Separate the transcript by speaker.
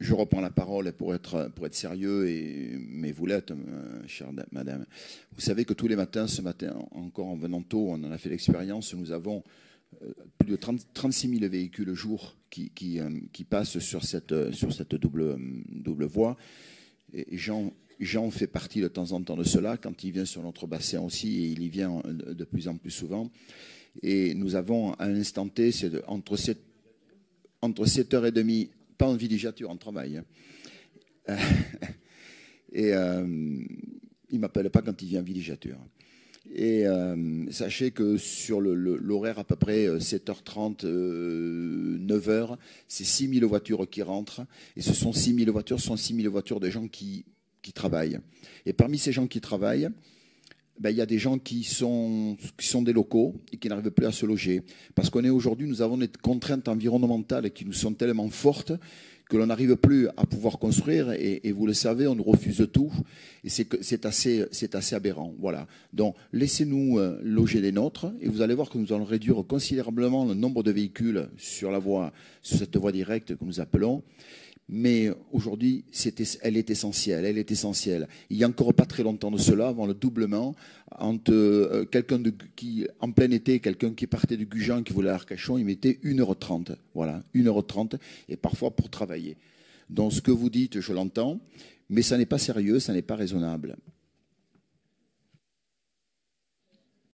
Speaker 1: Je reprends la parole pour être sérieux, mais vous l'êtes, chère madame. Vous savez que tous les matins, ce matin, encore en venant tôt, on en a fait l'expérience, nous avons plus de 36 000 véhicules au jour qui passent sur cette double voie. Et Jean fait partie de temps en temps de cela, quand il vient sur notre bassin aussi, et il y vient de plus en plus souvent. Et nous avons à un instant T, c'est entre 7h30, pas en villégiature, en travail. Et il ne m'appelle pas quand il vient en villégiature. Et sachez que sur l'horaire à peu près 7h30, 9h, c'est 6 000 voitures qui rentrent. Et ce sont 6 000 voitures, de gens qui travaillent. Et parmi ces gens qui travaillent, ben, il y a des gens qui sont des locaux et qui n'arrivent plus à se loger. Parce qu'on est aujourd'hui, nous avons des contraintes environnementales qui nous sont tellement fortes que l'on n'arrive plus à pouvoir construire. Et vous le savez, on nous refuse tout. Et c'est assez aberrant. Voilà. Donc, laissez-nous loger les nôtres. Et vous allez voir que nous allons réduire considérablement le nombre de véhicules sur cette voie directe que nous appelons. Mais aujourd'hui, elle est essentielle. Il n'y a encore pas très longtemps de cela, avant le doublement, entre quelqu'un qui, en plein été, quelqu'un qui partait du Gujan, qui voulait à Arcachon, il mettait 1h30. Voilà, 1h30, et parfois pour travailler. Donc ce que vous dites, je l'entends, mais ça n'est pas sérieux, ça n'est pas raisonnable.